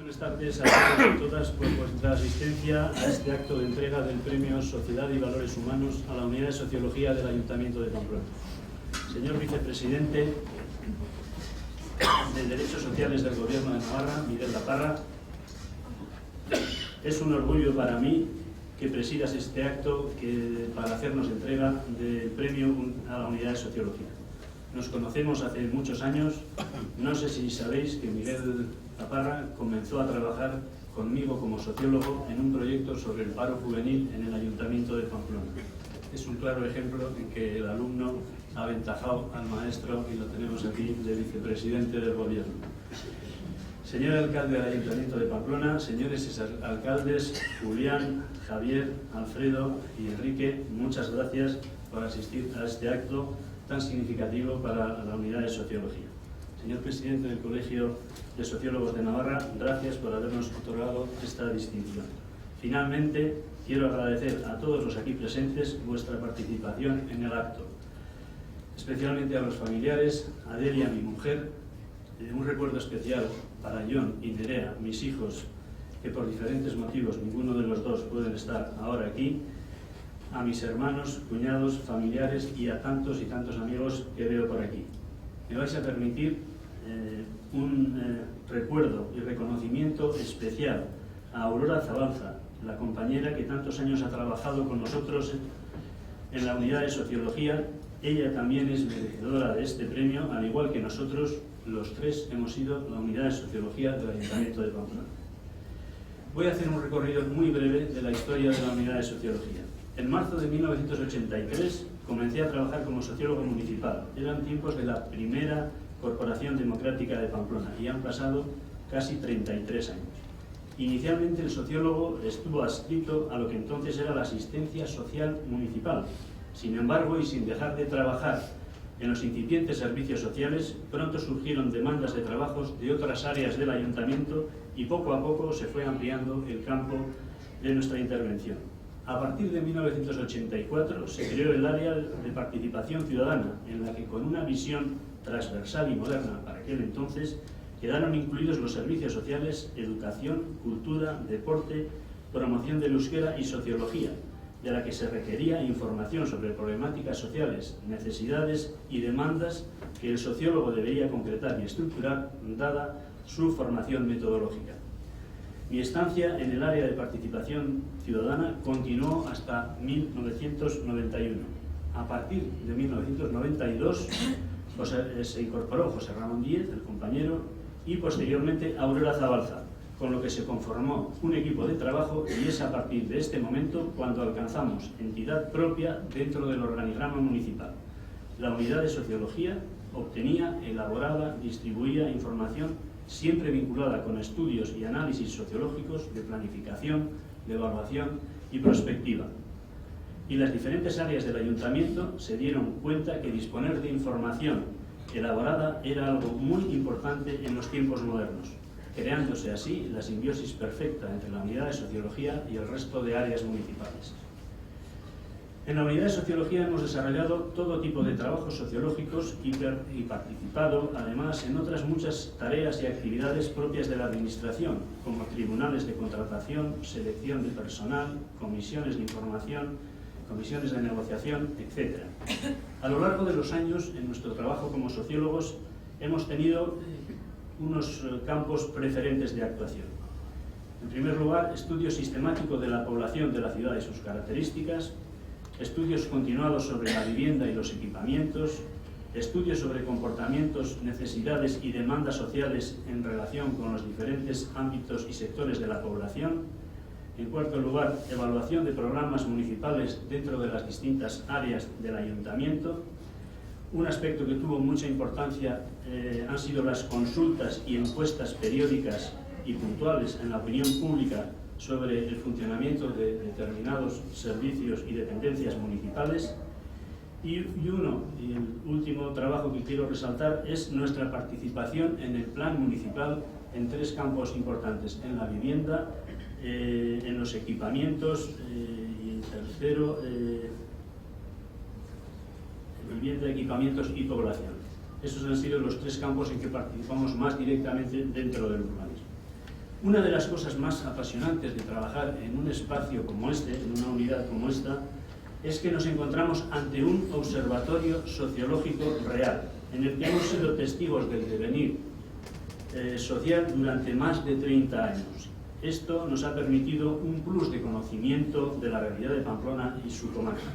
Buenas tardes a todos y todas por vuestra asistencia a este acto de entrega del Premio Sociedad y Valores Humanos a la Unidad de Sociología del Ayuntamiento de Pamplona. Señor Vicepresidente de Derechos Sociales del Gobierno de Navarra, Miguel Laparra, es un orgullo para mí que presidas este acto para hacernos entrega del Premio a la Unidad de Sociología. Nos conocemos hace muchos años. No sé si sabéis que Miguel Laparra comenzó a trabajar conmigo como sociólogo en un proyecto sobre el paro juvenil en el Ayuntamiento de Pamplona. Es un claro ejemplo en que el alumno ha aventajado al maestro y lo tenemos aquí de vicepresidente del Gobierno. Señor alcalde del Ayuntamiento de Pamplona, señores alcaldes Julián, Javier, Alfredo y Enrique, muchas gracias por asistir a este acto tan significativo para la Unidad de Sociología. Señor presidente del Colegio de Sociólogos de Navarra, gracias por habernos otorgado esta distinción. Finalmente, quiero agradecer a todos los aquí presentes vuestra participación en el acto, especialmente a los familiares, a Delia, mi mujer, un recuerdo especial para John y Nerea, mis hijos, que por diferentes motivos ninguno de los dos pueden estar ahora aquí, a mis hermanos, cuñados, familiares y a tantos y tantos amigos que veo por aquí. Me vais a permitir un recuerdo y reconocimiento especial a Aurora Zabalza, la compañera que tantos años ha trabajado con nosotros en la Unidad de Sociología. Ella también es merecedora de este premio, al igual que nosotros, los tres hemos sido la Unidad de Sociología del Ayuntamiento de Pamplona. Voy a hacer un recorrido muy breve de la historia de la Unidad de Sociología. En marzo de 1983 comencé a trabajar como sociólogo municipal. Eran tiempos de la primera Corporación Democrática de Pamplona y han pasado casi 33 años. Inicialmente el sociólogo estuvo adscrito a lo que entonces era la asistencia social municipal. Sin embargo, y sin dejar de trabajar en los incipientes servicios sociales, pronto surgieron demandas de trabajos de otras áreas del ayuntamiento y poco a poco se fue ampliando el campo de nuestra intervención. A partir de 1984 se creó el área de participación ciudadana, en la que con una visión transversal y moderna para aquel entonces quedaron incluidos los servicios sociales, educación, cultura, deporte, promoción del euskera y sociología, de la que se requería información sobre problemáticas sociales, necesidades y demandas que el sociólogo debería concretar y estructurar, dada su formación metodológica. Mi estancia en el área de participación ciudadana continuó hasta 1991. A partir de 1992 se incorporó José Ramón Díez, el compañero, y posteriormente Aurora Zabalza, con lo que se conformó un equipo de trabajo y es a partir de este momento cuando alcanzamos entidad propia dentro del organigrama municipal. La Unidad de Sociología obtenía, elaboraba, distribuía información siempre vinculada con estudios y análisis sociológicos de planificación, de evaluación y prospectiva. Y las diferentes áreas del ayuntamiento se dieron cuenta que disponer de información elaborada era algo muy importante en los tiempos modernos, creándose así la simbiosis perfecta entre la Unidad de Sociología y el resto de áreas municipales. En la Unidad de Sociología hemos desarrollado todo tipo de trabajos sociológicos y participado, además, en otras muchas tareas y actividades propias de la Administración, como tribunales de contratación, selección de personal, comisiones de información, comisiones de negociación, etc. A lo largo de los años, en nuestro trabajo como sociólogos, hemos tenido unos campos preferentes de actuación. En primer lugar, estudio sistemático de la población de la ciudad y sus características, estudios continuados sobre la vivienda y los equipamientos, estudios sobre comportamientos, necesidades y demandas sociales en relación con los diferentes ámbitos y sectores de la población. En cuarto lugar, evaluación de programas municipales dentro de las distintas áreas del ayuntamiento. Un aspecto que tuvo mucha importancia han sido las consultas y encuestas periódicas y puntuales en la opinión pública sobre el funcionamiento de determinados servicios y dependencias municipales. Y el último trabajo que quiero resaltar es nuestra participación en el plan municipal en tres campos importantes: en la vivienda, en los equipamientos y en tercero, vivienda, equipamientos y población. Esos han sido los tres campos en que participamos más directamente dentro del urbanismo. Una de las cosas más apasionantes de trabajar en un espacio como este, en una unidad como esta, es que nos encontramos ante un observatorio sociológico real, en el que hemos sido testigos del devenir social durante más de 30 años. Esto nos ha permitido un plus de conocimiento de la realidad de Pamplona y su comarca.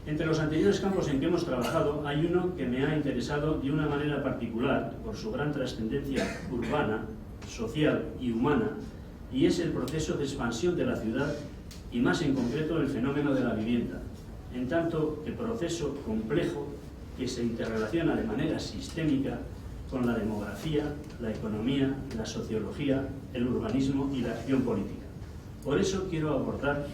Entre los anteriores campos en que hemos trabajado, hay uno que me ha interesado de una manera particular por su gran trascendencia urbana, social y humana, y es el proceso de expansión de la ciudad y más en concreto el fenómeno de la vivienda, en tanto que proceso complejo que se interrelaciona de manera sistémica con la demografía, la economía, la sociología, el urbanismo y la acción política. Por eso quiero abordar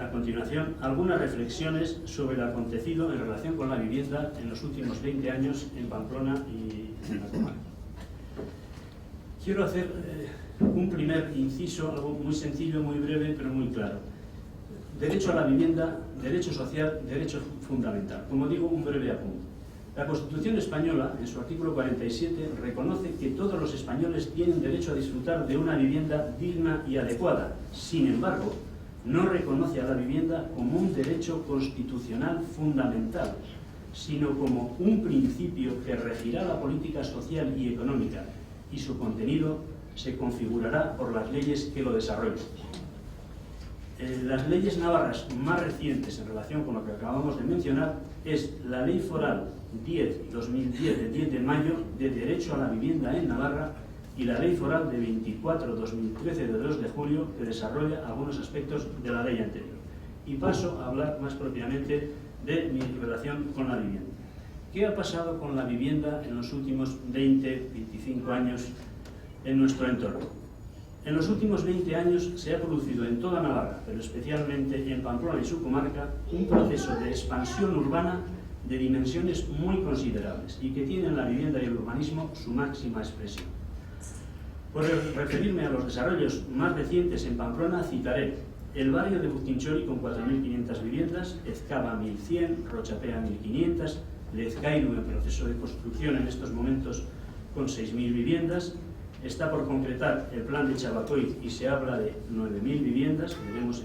a continuación algunas reflexiones sobre lo acontecido en relación con la vivienda en los últimos 20 años en Pamplona y en la comarca. Quiero hacer un primer inciso, algo muy sencillo, muy breve, pero muy claro. Derecho a la vivienda, derecho social, derecho fundamental. Como digo, un breve apunte. La Constitución española, en su artículo 47, reconoce que todos los españoles tienen derecho a disfrutar de una vivienda digna y adecuada. Sin embargo, no reconoce a la vivienda como un derecho constitucional fundamental, sino como un principio que regirá la política social y económica, y su contenido se configurará por las leyes que lo desarrollen. Las leyes navarras más recientes en relación con lo que acabamos de mencionar es la Ley Foral 10/2010 de 10 de mayo de Derecho a la Vivienda en Navarra y la Ley Foral de 24/2013 de 2 de julio que desarrolla algunos aspectos de la ley anterior. Y paso a hablar más propiamente de mi relación con la vivienda. ¿Qué ha pasado con la vivienda en los últimos 20-25 años en nuestro entorno? En los últimos 20 años se ha producido en toda Navarra, pero especialmente en Pamplona y su comarca, un proceso de expansión urbana de dimensiones muy considerables y que tiene en la vivienda y el urbanismo su máxima expresión. Por referirme a los desarrollos más recientes en Pamplona, citaré el barrio de Bustinchori con 4.500 viviendas, Ezcaba 1.100, Rochapea 1.500, Lezcairu en proceso de construcción en estos momentos con 6.000 viviendas. Está por concretar el plan de Chabacoy y se habla de 9.000 viviendas, veremos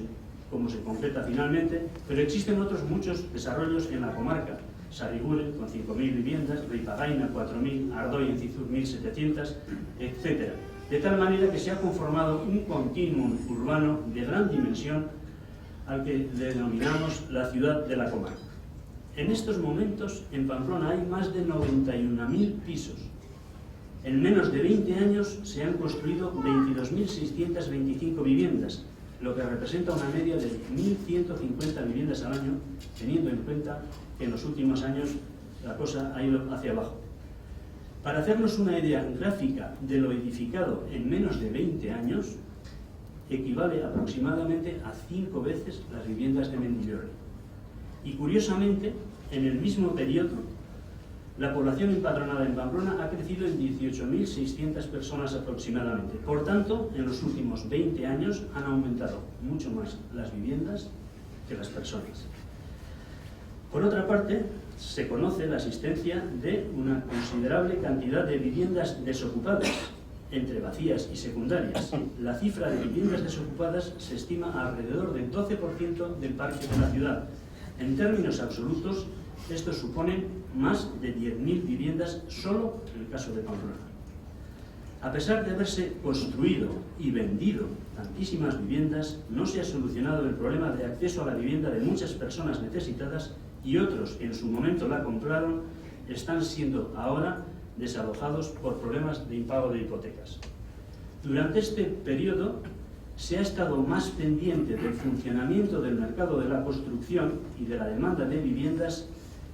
cómo se concreta finalmente, pero existen otros muchos desarrollos en la comarca. Sarriguren con 5.000 viviendas, Ripagaina 4.000, Ardoy en Cizur 1.700, etc. De tal manera que se ha conformado un continuum urbano de gran dimensión al que denominamos la ciudad de la comarca. En estos momentos en Pamplona hay más de 91.000 pisos. En menos de 20 años se han construido 22.625 viviendas, lo que representa una media de 1.150 viviendas al año, teniendo en cuenta que en los últimos años la cosa ha ido hacia abajo. Para hacernos una idea gráfica de lo edificado en menos de 20 años, equivale aproximadamente a 5 veces las viviendas de Mendillorri. Y curiosamente, en el mismo periodo, la población empadronada en Pamplona ha crecido en 18.600 personas aproximadamente. Por tanto, en los últimos 20 años han aumentado mucho más las viviendas que las personas. Por otra parte, se conoce la existencia de una considerable cantidad de viviendas desocupadas, entre vacías y secundarias. La cifra de viviendas desocupadas se estima alrededor del 12% del parque de la ciudad. En términos absolutos, esto supone más de 10.000 viviendas solo en el caso de Pamplona. A pesar de haberse construido y vendido tantísimas viviendas, no se ha solucionado el problema de acceso a la vivienda de muchas personas necesitadas y otros que en su momento la compraron están siendo ahora desalojados por problemas de impago de hipotecas. Durante este periodo se ha estado más pendiente del funcionamiento del mercado de la construcción y de la demanda de viviendas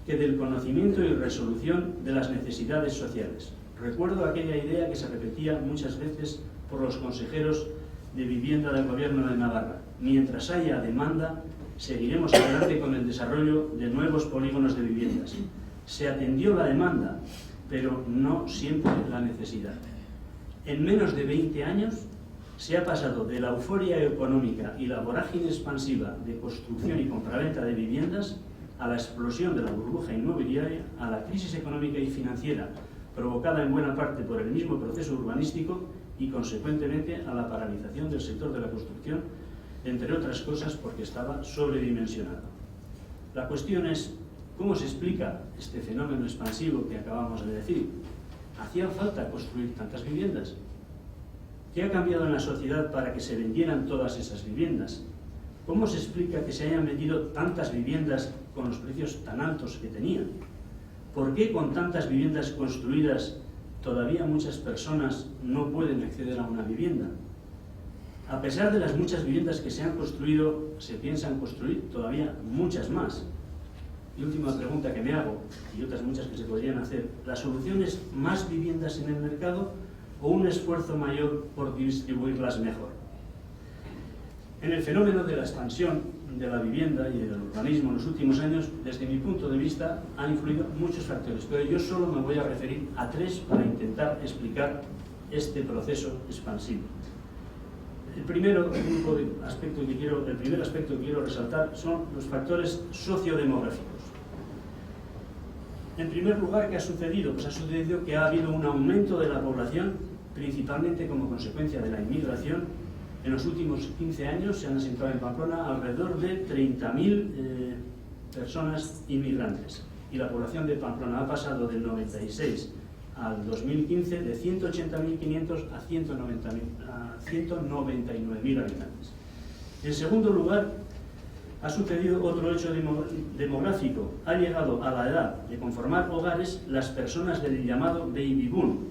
que del conocimiento y resolución de las necesidades sociales. Recuerdo aquella idea que se repetía muchas veces por los consejeros de vivienda del Gobierno de Navarra. Mientras haya demanda, seguiremos adelante con el desarrollo de nuevos polígonos de viviendas. Se atendió la demanda, pero no siempre la necesidad. En menos de 20 años se ha pasado de la euforia económica y la vorágine expansiva de construcción y compraventa de viviendas a la explosión de la burbuja inmobiliaria, a la crisis económica y financiera provocada en buena parte por el mismo proceso urbanístico y, consecuentemente, a la paralización del sector de la construcción, entre otras cosas porque estaba sobredimensionado. La cuestión es, ¿cómo se explica este fenómeno expansivo que acabamos de decir? ¿Hacía falta construir tantas viviendas? ¿Qué ha cambiado en la sociedad para que se vendieran todas esas viviendas? ¿Cómo se explica que se hayan vendido tantas viviendas con los precios tan altos que tenían? ¿Por qué con tantas viviendas construidas todavía muchas personas no pueden acceder a una vivienda? A pesar de las muchas viviendas que se han construido, se piensan construir todavía muchas más. Y última pregunta que me hago, y otras muchas que se podrían hacer, ¿la solución es más viviendas en el mercado o un esfuerzo mayor por distribuirlas mejor? En el fenómeno de la expansión de la vivienda y del urbanismo en los últimos años, desde mi punto de vista, han influido muchos factores, pero yo solo me voy a referir a 3 para intentar explicar este proceso expansivo. El primer aspecto que quiero resaltar son los factores sociodemográficos. En primer lugar, ¿qué ha sucedido? Pues ha sucedido que ha habido un aumento de la población, principalmente como consecuencia de la inmigración. En los últimos 15 años se han asentado en Pamplona alrededor de 30.000 personas inmigrantes. Y la población de Pamplona ha pasado del 96 al 2015 de 180.500 a 199.000 habitantes. En segundo lugar, ha sucedido otro hecho demográfico. Ha llegado a la edad de conformar hogares las personas del llamado baby boom.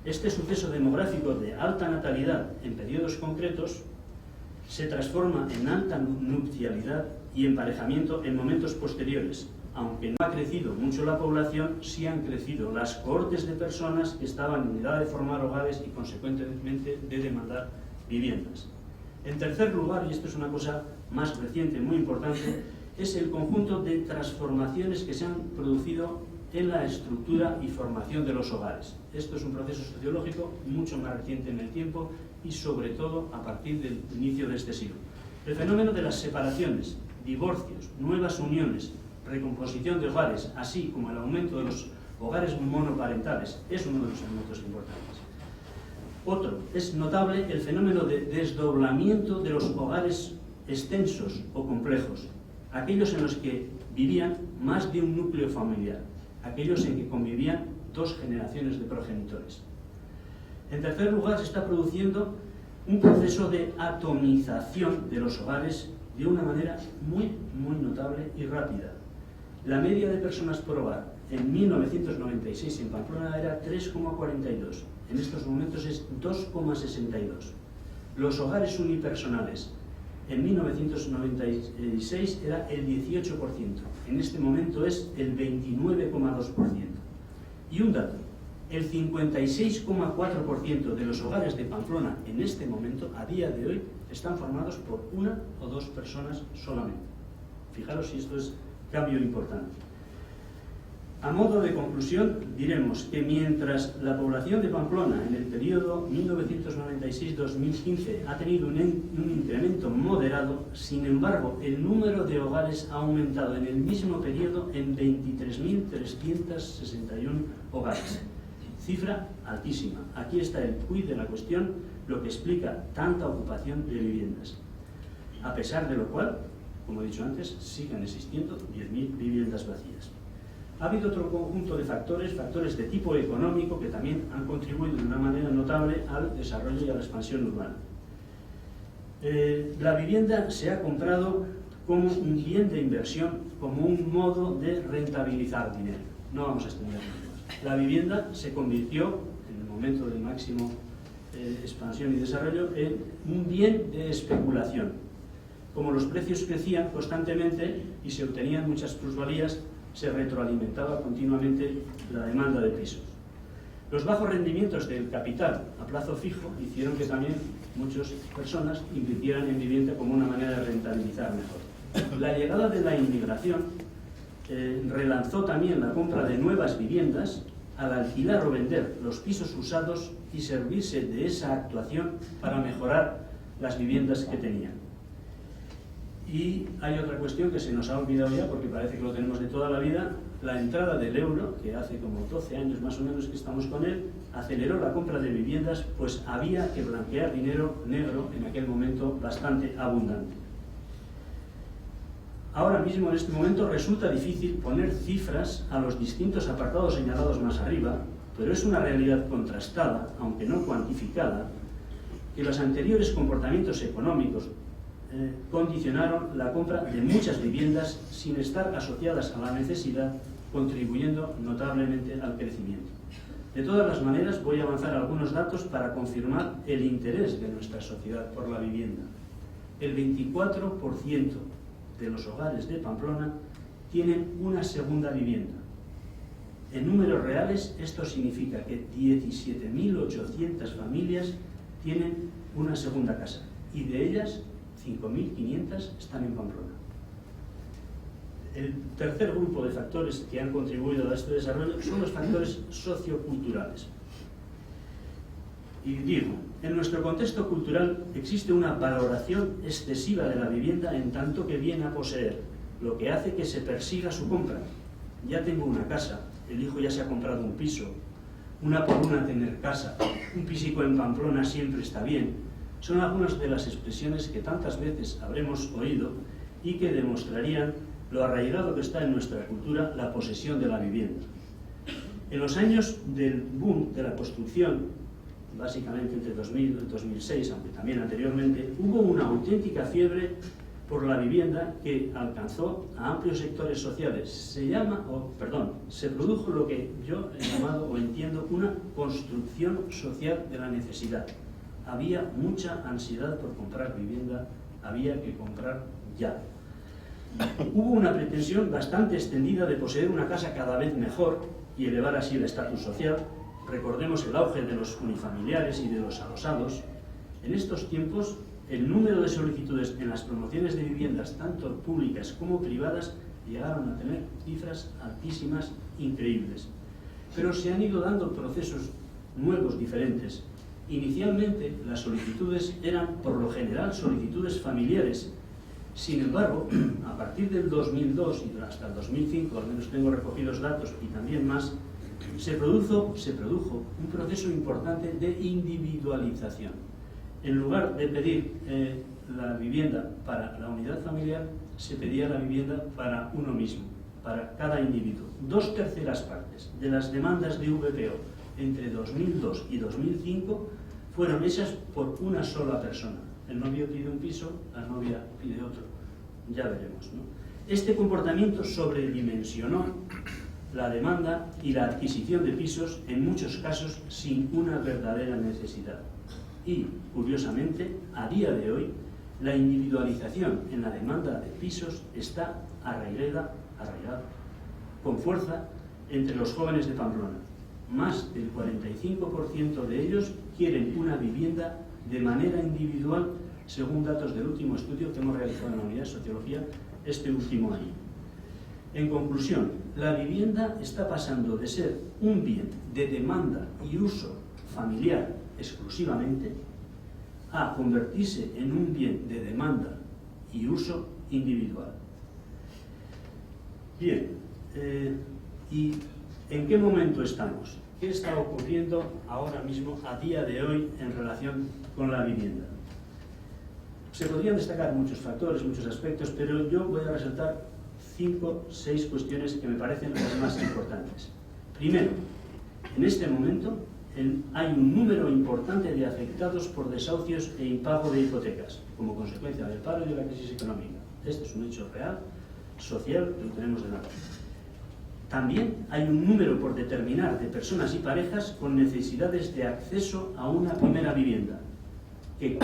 Este suceso demográfico de alta natalidad en periodos concretos se transforma en alta nupcialidad y emparejamiento en momentos posteriores. Aunque no ha crecido mucho la población, sí han crecido las cohortes de personas que estaban en edad de formar hogares y, consecuentemente, de demandar viviendas. En tercer lugar, y esto es una cosa más reciente, muy importante, es el conjunto de transformaciones que se han producido en la estructura y formación de los hogares. Esto es un proceso sociológico mucho más reciente en el tiempo y, sobre todo, a partir del inicio de este siglo. El fenómeno de las separaciones, divorcios, nuevas uniones, recomposición de hogares, así como el aumento de los hogares monoparentales, es uno de los elementos importantes. Otro, es notable el fenómeno de desdoblamiento de los hogares extensos o complejos, aquellos en los que vivían más de un núcleo familiar, aquellos en que convivían 2 generaciones de progenitores. En tercer lugar, se está produciendo un proceso de atomización de los hogares de una manera muy notable y rápida. La media de personas por hogar en 1996 en Pamplona era 3,42. En estos momentos es 2,62. Los hogares unipersonales en 1996 era el 18%. En este momento es el 29,2%. Y un dato, el 56,4% de los hogares de Pamplona en este momento, a día de hoy, están formados por 1 o 2 personas solamente. Fijaros si esto es cambio importante. A modo de conclusión, diremos que mientras la población de Pamplona en el periodo 1996-2015 ha tenido un incremento moderado, sin embargo, el número de hogares ha aumentado en el mismo periodo en 23.361 hogares. Cifra altísima. Aquí está el quid de la cuestión, lo que explica tanta ocupación de viviendas. A pesar de lo cual, como he dicho antes, siguen existiendo 10.000 viviendas vacías. Ha habido otro conjunto de factores de tipo económico que también han contribuido de una manera notable al desarrollo y a la expansión urbana. La vivienda se ha comprado como un bien de inversión, como un modo de rentabilizar dinero. No vamos a extendernos más. La vivienda se convirtió, en el momento de máximo expansión y desarrollo, en un bien de especulación. Como los precios crecían constantemente y se obtenían muchas plusvalías, se retroalimentaba continuamente la demanda de pisos. Los bajos rendimientos del capital a plazo fijo hicieron que también muchas personas invirtieran en vivienda como una manera de rentabilizar mejor. La llegada de la inmigración relanzó también la compra de nuevas viviendas al alquilar o vender los pisos usados y servirse de esa actuación para mejorar las viviendas que tenían. Y hay otra cuestión que se nos ha olvidado ya porque parece que lo tenemos de toda la vida, la entrada del euro, que hace como 12 años más o menos que estamos con él, aceleró la compra de viviendas, pues había que blanquear dinero negro en aquel momento bastante abundante. Ahora mismo, en este momento, resulta difícil poner cifras a los distintos apartados señalados más arriba, pero es una realidad contrastada, aunque no cuantificada, que los anteriores comportamientos económicos condicionaron la compra de muchas viviendas sin estar asociadas a la necesidad, contribuyendo notablemente al crecimiento. De todas las maneras, voy a avanzar algunos datos para confirmar el interés de nuestra sociedad por la vivienda. El 24% de los hogares de Pamplona tienen una segunda vivienda. En números reales, esto significa que 17.800 familias tienen una segunda casa, y de ellas 5.500 están en Pamplona. El tercer grupo de factores que han contribuido a este desarrollo son los factores socioculturales. Y digo, en nuestro contexto cultural existe una valoración excesiva de la vivienda en tanto que viene a poseer, lo que hace que se persiga su compra. Ya tengo una casa, el hijo ya se ha comprado un piso, una por una tener casa, un pisico en Pamplona siempre está bien. Son algunas de las expresiones que tantas veces habremos oído y que demostrarían lo arraigado que está en nuestra cultura la posesión de la vivienda. En los años del boom de la construcción, básicamente entre 2000 y 2006, aunque también anteriormente, hubo una auténtica fiebre por la vivienda que alcanzó a amplios sectores sociales. Se produjo lo que yo he llamado o entiendo una construcción social de la necesidad. Había mucha ansiedad por comprar vivienda, había que comprar ya. Hubo una pretensión bastante extendida de poseer una casa cada vez mejor y elevar así el estatus social. Recordemos el auge de los unifamiliares y de los adosados. En estos tiempos, el número de solicitudes en las promociones de viviendas, tanto públicas como privadas, llegaron a tener cifras altísimas, increíbles. Pero se han ido dando procesos nuevos, diferentes. Inicialmente, las solicitudes eran, por lo general, solicitudes familiares. Sin embargo, a partir del 2002 y hasta el 2005, al menos tengo recogidos datos y también más, se produjo un proceso importante de individualización. En lugar de pedir la vivienda para la unidad familiar, se pedía la vivienda para uno mismo, para cada individuo. 2/3 partes de las demandas de VPO entre 2002 y 2005 fueron hechas por una sola persona. El novio pide un piso, la novia pide otro. Ya veremos, ¿no? Este comportamiento sobredimensionó la demanda y la adquisición de pisos, en muchos casos sin una verdadera necesidad. Y, curiosamente, a día de hoy, la individualización en la demanda de pisos está arraigada con fuerza entre los jóvenes de Pamplona. Más del 45% de ellos quieren una vivienda de manera individual, según datos del último estudio que hemos realizado en la Unidad de Sociología este último año. En conclusión, la vivienda está pasando de ser un bien de demanda y uso familiar exclusivamente a convertirse en un bien de demanda y uso individual. Bien, ¿y en qué momento estamos? ¿Qué está ocurriendo ahora mismo, a día de hoy, en relación con la vivienda? Se podrían destacar muchos factores, muchos aspectos, pero yo voy a resaltar 5 o 6 cuestiones que me parecen las más importantes. Primero, en este momento hay un número importante de afectados por desahucios e impago de hipotecas, como consecuencia del paro y de la crisis económica. Este es un hecho real, social, que lo tenemos delante. También hay un número por determinar de personas y parejas con necesidades de acceso a una primera vivienda, que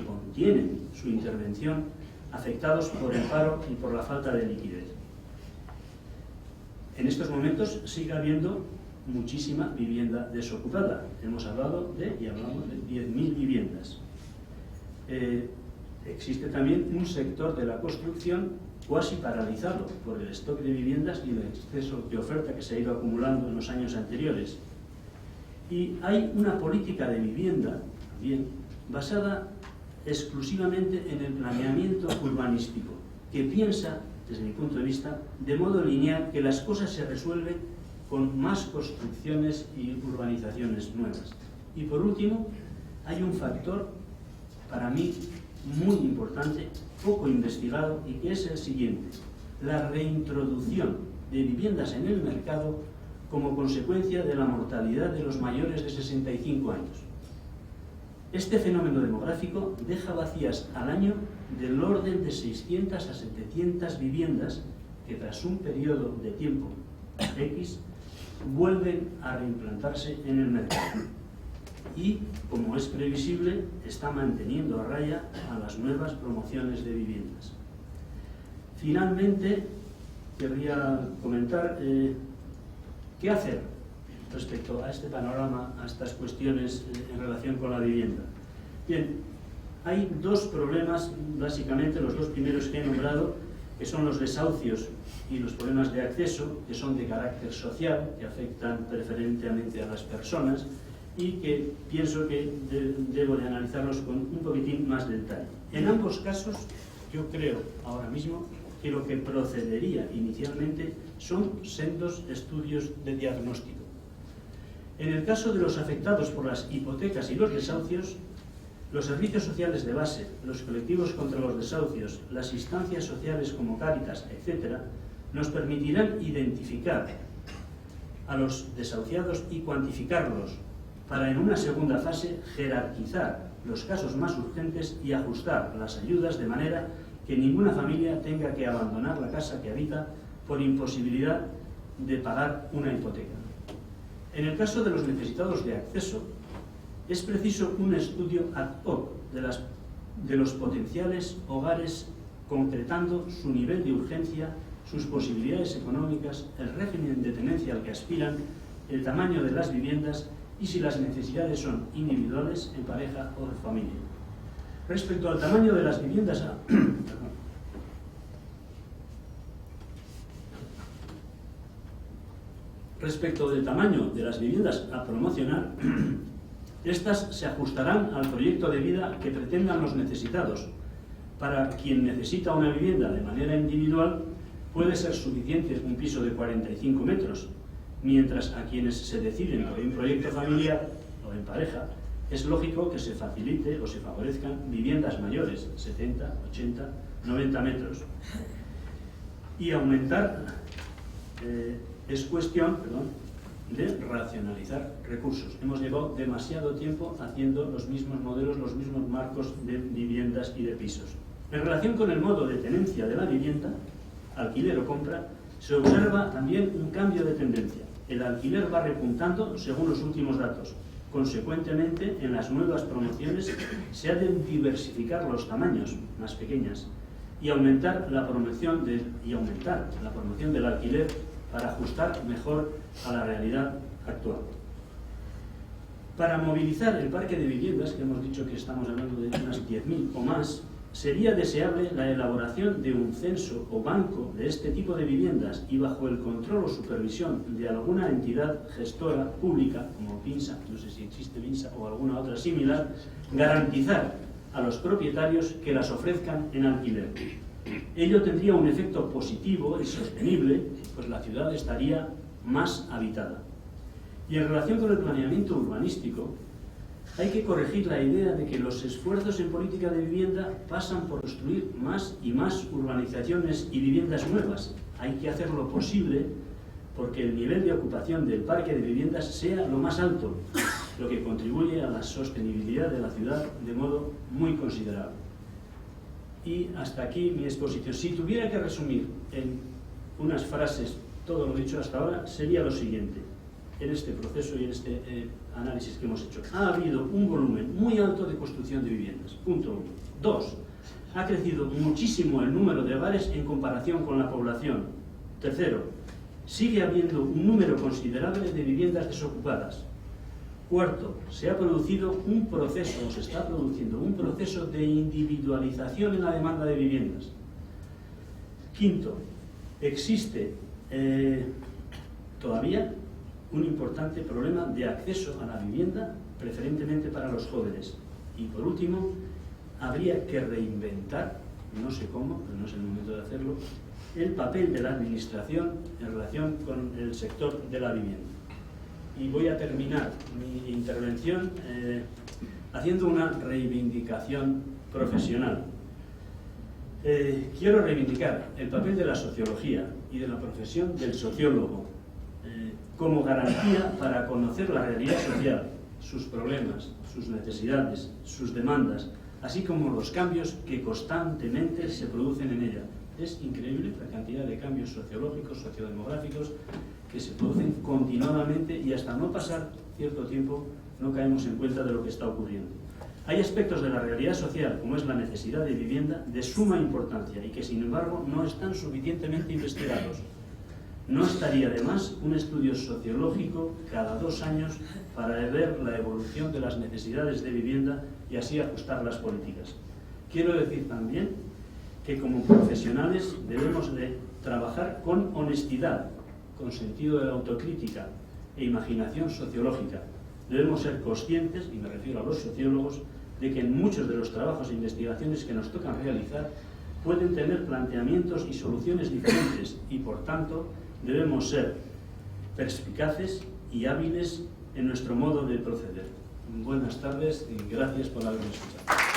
contienen su intervención afectados por el paro y por la falta de liquidez. En estos momentos sigue habiendo muchísima vivienda desocupada. Hemos hablado de 10.000 viviendas. Existe también un sector de la construcción cuasi paralizado por el stock de viviendas y el exceso de oferta que se ha ido acumulando en los años anteriores. Y hay una política de vivienda también basada exclusivamente en el planeamiento urbanístico, que piensa, desde mi punto de vista, de modo lineal, que las cosas se resuelven con más construcciones y urbanizaciones nuevas. Y por último, hay un factor para mí muy importante, poco investigado, y que es el siguiente: la reintroducción de viviendas en el mercado como consecuencia de la mortalidad de los mayores de 65 años. Este fenómeno demográfico deja vacías al año del orden de 600 a 700 viviendas que tras un periodo de tiempo X vuelven a reimplantarse en el mercado y, como es previsible, está manteniendo a raya a las nuevas promociones de viviendas. Finalmente, querría comentar qué hacer respecto a este panorama, a estas cuestiones en relación con la vivienda. Bien, hay dos problemas, básicamente los dos primeros que he nombrado, que son los desahucios y los problemas de acceso, que son de carácter social, que afectan preferentemente a las personas y que pienso que debo de analizarlos con un poquitín más de detalle. En ambos casos, yo creo ahora mismo que lo que procedería inicialmente son sendos estudios de diagnóstico. En el caso de los afectados por las hipotecas y los desahucios, los servicios sociales de base, los colectivos contra los desahucios, las instancias sociales como Cáritas, etc., nos permitirán identificar a los desahuciados y cuantificarlos para, en una segunda fase, jerarquizar los casos más urgentes y ajustar las ayudas de manera que ninguna familia tenga que abandonar la casa que habita por imposibilidad de pagar una hipoteca. En el caso de los necesitados de acceso, es preciso un estudio ad hoc de los potenciales hogares, concretando su nivel de urgencia, sus posibilidades económicas, el régimen de tenencia al que aspiran, el tamaño de las viviendas y si las necesidades son individuales, en pareja o de familia. Respecto al tamaño de las viviendas Respecto del tamaño de las viviendas a promocionar, estas se ajustarán al proyecto de vida que pretendan los necesitados. Para quien necesita una vivienda de manera individual, puede ser suficiente un piso de 45 metros, mientras a quienes se deciden por un proyecto familiar o en pareja, es lógico que se facilite o se favorezcan viviendas mayores, 70, 80, 90 metros. Y aumentar... es cuestión, de racionalizar recursos. Hemos llevado demasiado tiempo haciendo los mismos modelos, los mismos marcos de viviendas y de pisos. En relación con el modo de tenencia de la vivienda, alquiler o compra, se observa también un cambio de tendencia. El alquiler va repuntando según los últimos datos. Consecuentemente, en las nuevas promociones se ha de diversificar los tamaños, más pequeñas, y aumentar la promoción del alquiler para ajustar mejor a la realidad actual. Para movilizar el parque de viviendas, que hemos dicho que estamos hablando de unas 10.000 o más, sería deseable la elaboración de un censo o banco de este tipo de viviendas y bajo el control o supervisión de alguna entidad gestora pública, como PINSA, no sé si existe PINSA o alguna otra similar, garantizar a los propietarios que las ofrezcan en alquiler. Ello tendría un efecto positivo y sostenible, pues la ciudad estaría más habitada. Y en relación con el planeamiento urbanístico, hay que corregir la idea de que los esfuerzos en política de vivienda pasan por construir más y más urbanizaciones y viviendas nuevas. Hay que hacer lo posible porque el nivel de ocupación del parque de viviendas sea lo más alto, lo que contribuye a la sostenibilidad de la ciudad de modo muy considerable. Y hasta aquí mi exposición. Si tuviera que resumir en unas frases todo lo dicho hasta ahora, sería lo siguiente. En este proceso y en este análisis que hemos hecho, ha habido un volumen muy alto de construcción de viviendas. Punto 1. 2. Ha crecido muchísimo el número de hogares en comparación con la población. Tercero. Sigue habiendo un número considerable de viviendas desocupadas. Cuarto, se ha producido un proceso, o se está produciendo un proceso de individualización en la demanda de viviendas. Quinto, existe todavía un importante problema de acceso a la vivienda, preferentemente para los jóvenes. Y por último, habría que reinventar, no sé cómo, pero no es el momento de hacerlo, el papel de la Administración en relación con el sector de la vivienda. Y voy a terminar mi intervención haciendo una reivindicación profesional. Quiero reivindicar el papel de la sociología y de la profesión del sociólogo como garantía para conocer la realidad social, sus problemas, sus necesidades, sus demandas, así como los cambios que constantemente se producen en ella. Es increíble la cantidad de cambios sociológicos, sociodemográficos que se producen continuadamente y hasta no pasar cierto tiempo no caemos en cuenta de lo que está ocurriendo. Hay aspectos de la realidad social, como es la necesidad de vivienda, de suma importancia y que, sin embargo, no están suficientemente investigados. No estaría de más un estudio sociológico cada 2 años para ver la evolución de las necesidades de vivienda y así ajustar las políticas. Quiero decir también que como profesionales debemos de trabajar con honestidad, con sentido de la autocrítica e imaginación sociológica. Debemos ser conscientes, y me refiero a los sociólogos, de que en muchos de los trabajos e investigaciones que nos tocan realizar pueden tener planteamientos y soluciones diferentes y, por tanto, debemos ser perspicaces y hábiles en nuestro modo de proceder. Buenas tardes y gracias por haberme escuchado.